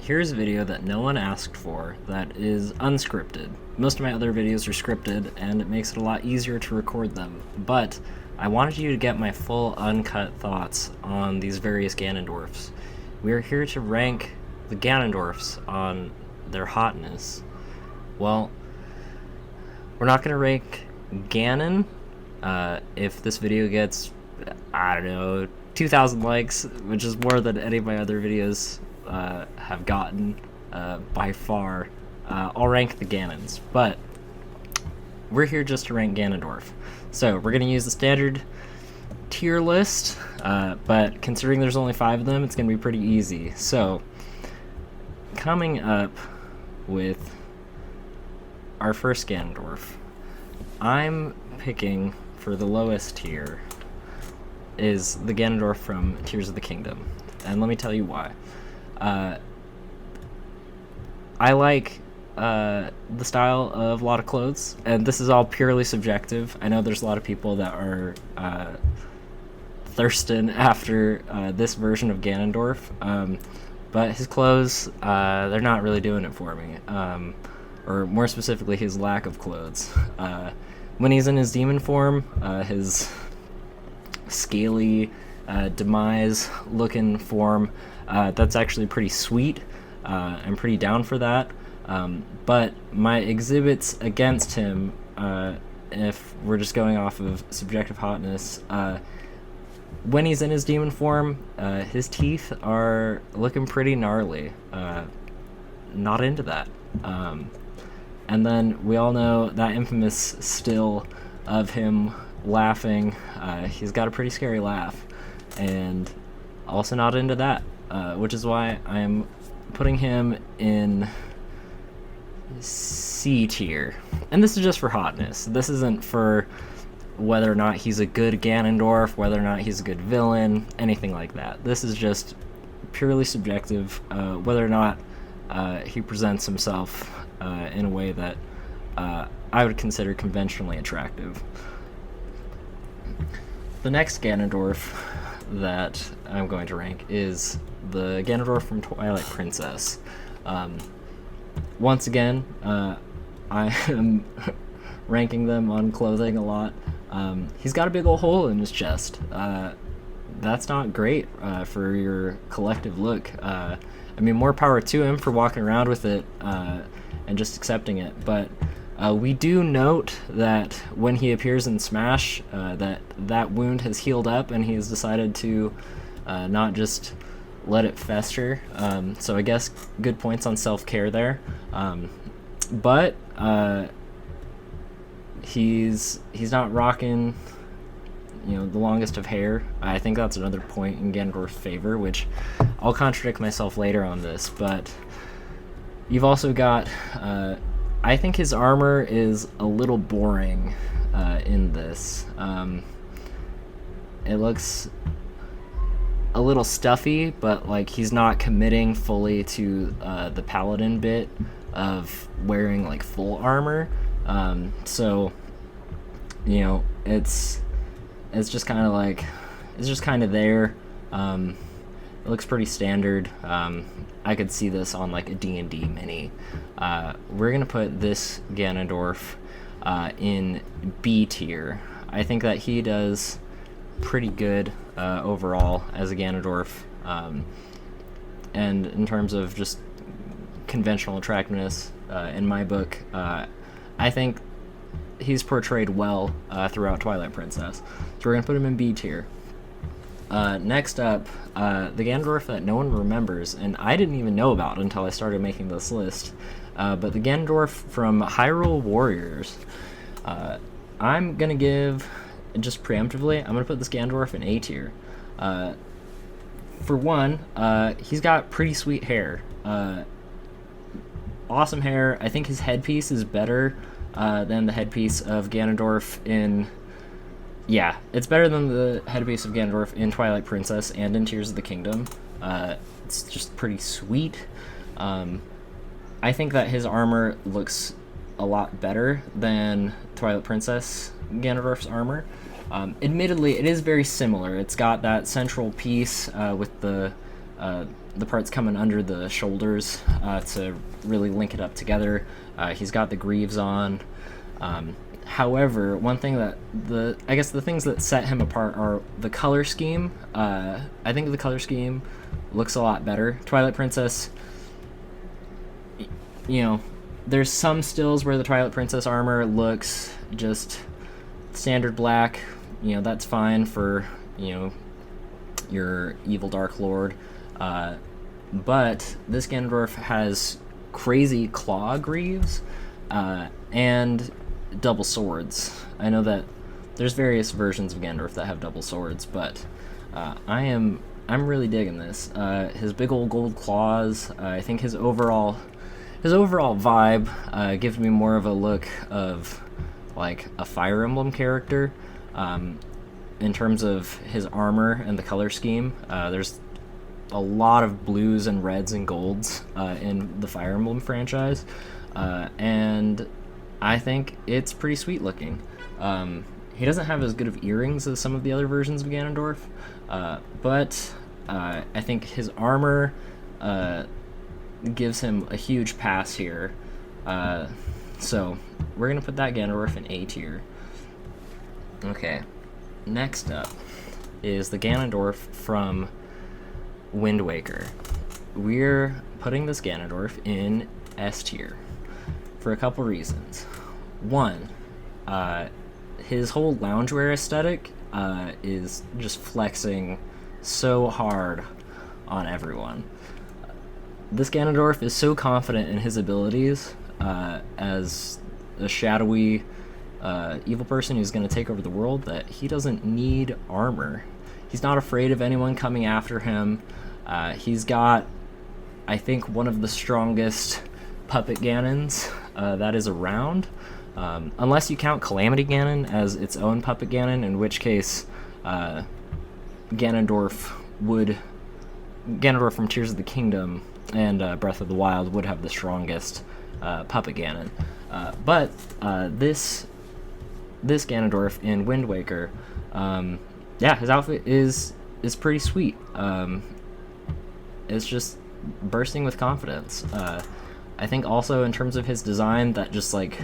here's a video that no one asked for that is unscripted. Most of my other videos are scripted, and it makes it a lot easier to record them, but I wanted you to get my full uncut thoughts on these various Ganondorfs. We are here to rank the Ganondorfs on their hotness. Well, we're not going to rank Ganon. If this video gets, I don't know, 2,000 likes, which is more than any of my other videos have gotten by far, I'll rank the Ganons. But we're here just to rank Ganondorf. So we're going to use the standard tier list, but considering there's only 5 of them, it's going to be pretty easy. So coming up with our first Ganondorf, I'm picking for the lowest tier is the Ganondorf from Tears of the Kingdom, and let me tell you why. I like the style of a lot of clothes, and this is all purely subjective. I know there's a lot of people that are thirsting after this version of Ganondorf, but his clothes, they're not really doing it for me, or more specifically, his lack of clothes. When he's in his demon form, his scaly, demise-looking form, that's actually pretty sweet. I'm pretty down for that. But my exhibits against him, if we're just going off of subjective hotness, when he's in his demon form, his teeth are looking pretty gnarly. Not into that. And then we all know that infamous still of him laughing. He's got a pretty scary laugh, and also not into that, which is why I'm putting him in C tier. And this is just for hotness. This isn't for whether or not he's a good Ganondorf, whether or not he's a good villain, anything like that. This is just purely subjective, whether or not he presents himself in a way that I would consider conventionally attractive. The next Ganondorf that I'm going to rank is the Ganondorf from Twilight Princess. Once again, I am ranking them on clothing a lot. He's got a big old hole in his chest. That's not great for your collective look. I mean, more power to him for walking around with it and just accepting it, but we do note that when he appears in Smash, that wound has healed up, and he has decided to not just let it fester. So I guess good points on self-care there. But he's not rocking, the longest of hair. I think that's another point in Ganondorf's favor, which I'll contradict myself later on this. But you've also got, I think his armor is a little boring in this. It looks a little stuffy, but like he's not committing fully to the paladin bit of wearing like full armor. So it's just kind of like, it's just kind of there. It looks pretty standard. I could see this on like a D&D mini. We're gonna put this Ganondorf in B tier. I think that he does pretty good overall as a Ganondorf, and in terms of just conventional attractiveness, in my book, I think he's portrayed well throughout Twilight Princess. So we're gonna put him in B tier. Next up, the Ganondorf that no one remembers, and I didn't even know about until I started making this list, but the Ganondorf from Hyrule Warriors. I'm gonna give, just preemptively, I'm gonna put this Ganondorf in A tier. For one, he's got pretty sweet hair. Awesome hair. I think his headpiece is better than the headpiece of Ganondorf in... Yeah, it's better than the headpiece of Ganondorf in Twilight Princess and in Tears of the Kingdom. It's just pretty sweet. I think that his armor looks a lot better than Twilight Princess Ganondorf's armor. Admittedly, it is very similar. It's got that central piece with the the parts coming under the shoulders to really link it up together. He's got the greaves on. However, one thing that I guess the things that set him apart are the color scheme. I think the color scheme looks a lot better. Twilight Princess, you know, there's some stills where the Twilight Princess armor looks just standard black. You know, that's fine for, you know, your evil Dark Lord. But this Ganondorf has crazy claw greaves and double swords. I know that there's various versions of Ganondorf that have double swords, but I'm really digging this. His big old gold claws. I think his overall vibe gives me more of a look of like a Fire Emblem character. In terms of his armor and the color scheme, there's a lot of blues and reds and golds in the Fire Emblem franchise, and I think it's pretty sweet looking. He doesn't have as good of earrings as some of the other versions of Ganondorf, but I think his armor gives him a huge pass here. So we're gonna put that Ganondorf in A tier. Okay, next up is the Ganondorf from Wind Waker. We're putting this Ganondorf in S tier for a couple reasons. One, his whole loungewear aesthetic is just flexing so hard on everyone. This Ganondorf is so confident in his abilities as a shadowy evil person who's going to take over the world that he doesn't need armor. He's not afraid of anyone coming after him. He's got, I think, one of the strongest puppet Ganons that is around. Unless you count Calamity Ganon as its own puppet Ganon, in which case Ganondorf from Tears of the Kingdom and Breath of the Wild would have the strongest puppet Ganon. But this Ganondorf in Wind Waker, yeah, his outfit is pretty sweet. It's just bursting with confidence. I think also in terms of his design, that just like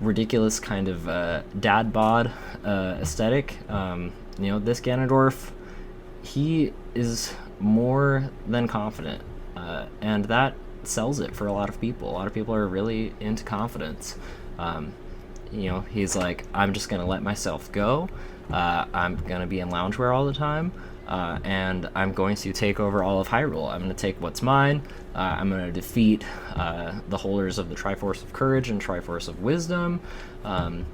ridiculous kind of dad bod aesthetic. You know, this Ganondorf, he is more than confident, and that sells it for a lot of people. A lot of people are really into confidence. You know, he's like, I'm just gonna let myself go. I'm gonna be in loungewear all the time. And I'm going to take over all of Hyrule. I'm going to take what's mine. I'm going to defeat the holders of the Triforce of Courage and Triforce of Wisdom. I'm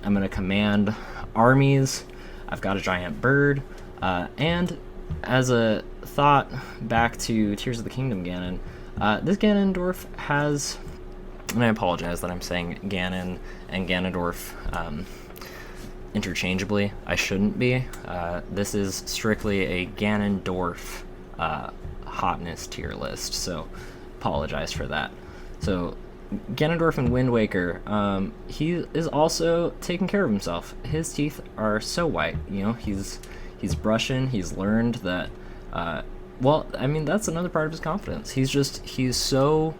going to command armies. I've got a giant bird. And as a thought back to Tears of the Kingdom Ganon, this Ganondorf has, and I apologize that I'm saying Ganon and Ganondorf interchangeably. I shouldn't be. This is strictly a Ganondorf hotness tier list, so apologize for that. So Ganondorf in Wind Waker, he is also taking care of himself. His teeth are so white, you know, he's brushing, he's learned that, well, I mean, that's another part of his confidence. He's so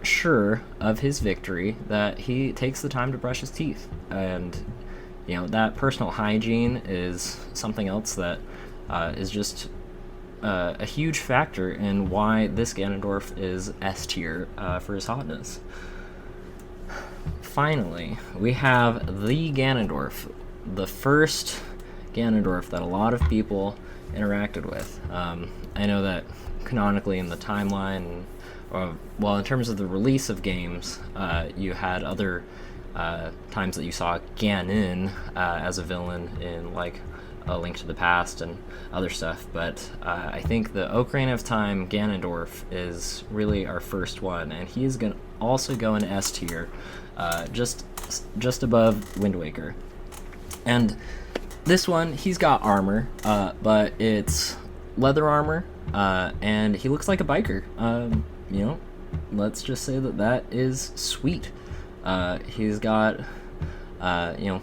sure of his victory that he takes the time to brush his teeth, and you know, that personal hygiene is something else that is just a huge factor in why this Ganondorf is S tier for his hotness. Finally, we have the Ganondorf, the first Ganondorf that a lot of people interacted with. I know that canonically in the timeline, well, in terms of the release of games, you had other times that you saw Ganon as a villain in like A Link to the Past and other stuff, but I think the Ocarina of Time Ganondorf is really our first one, and he is going to also go in S tier, just above Wind Waker. And this one, he's got armor, but it's leather armor, and he looks like a biker. You know, let's just say that is sweet. He's got, you know,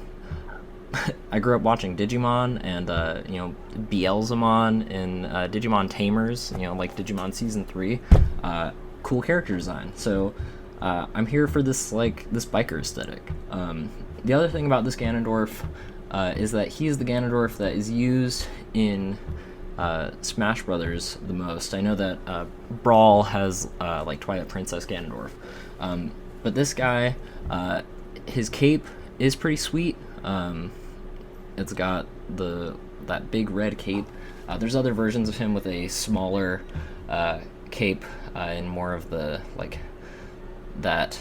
I grew up watching Digimon and you know, Beelzemon and Digimon Tamers, you know, like Digimon Season 3. Cool character design. So I'm here for this, like, this biker aesthetic. The other thing about this Ganondorf is that he is the Ganondorf that is used in Smash Brothers the most. I know that Brawl has like Twilight Princess Ganondorf, but this guy, his cape is pretty sweet. It's got that big red cape. There's other versions of him with a smaller cape and more of the like that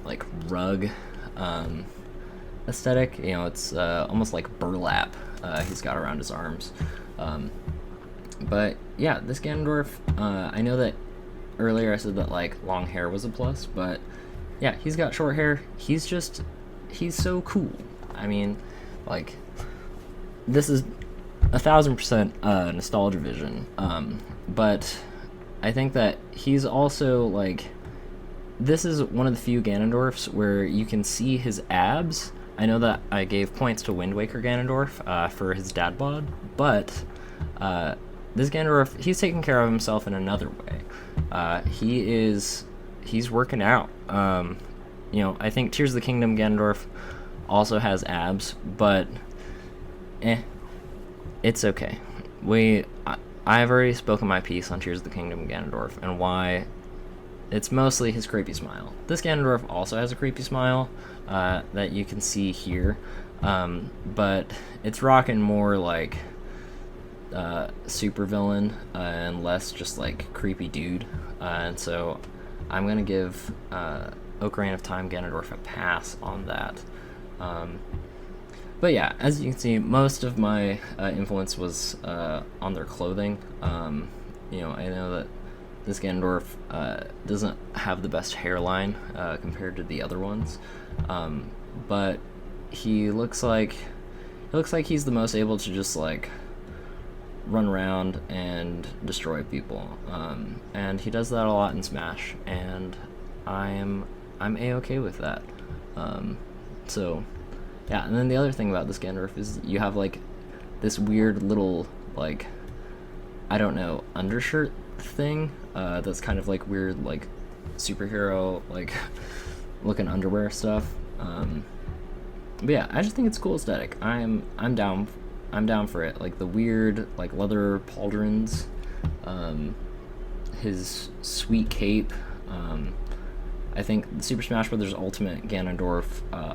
like rug aesthetic. You know, it's almost like burlap he's got around his arms. But yeah, this Ganondorf, I know that earlier I said that like long hair was a plus, but yeah, he's got short hair. He's so cool. I mean, like, this is 1000% nostalgia vision, but I think that he's also like, this is one of the few Ganondorfs where you can see his abs. I know that I gave points to Wind Waker Ganondorf for his dad bod, but this Ganondorf, he's taking care of himself in another way. He's working out. You know, I think Tears of the Kingdom Ganondorf also has abs, but it's okay. I've already spoken my piece on Tears of the Kingdom Ganondorf and why it's mostly his creepy smile. This Ganondorf also has a creepy smile that you can see here, but it's rocking more like super villain and less just like creepy dude. And so I'm gonna give Ocarina of Time Ganondorf a pass on that. But yeah, as you can see, most of my influence was on their clothing. You know, I know that this Ganondorf doesn't have the best hairline compared to the other ones, but he looks like he's the most able to just like run around and destroy people, and he does that a lot in Smash, and I'm a-okay with that. So yeah, and then the other thing about this Ganondorf is you have like this weird little like, I don't know, undershirt thing that's kind of like weird like superhero like looking underwear stuff. But yeah, I just think it's cool aesthetic. I'm down for it. Like the weird like leather pauldrons, his sweet cape. I think the Super Smash Bros. Ultimate Ganondorf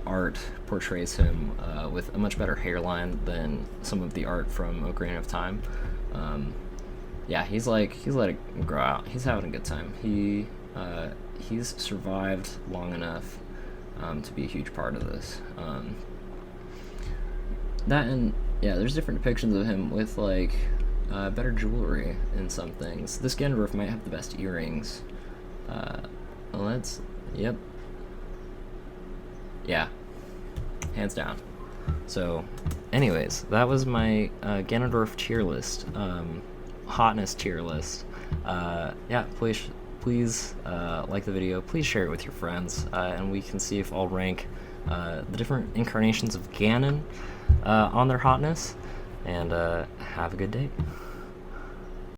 art portrays him with a much better hairline than some of the art from Ocarina of Time. Yeah, he's letting it grow out. He's having a good time. He's survived long enough to be a huge part of this. That, and yeah, there's different depictions of him with like better jewelry in some things. This Ganondorf might have the best earrings. Well, yep. Yeah, hands down. So, anyways, that was my Ganondorf tier list, hotness tier list. Yeah, please like the video, please share it with your friends, and we can see if I'll rank the different incarnations of Ganon on their hotness, and have a good day.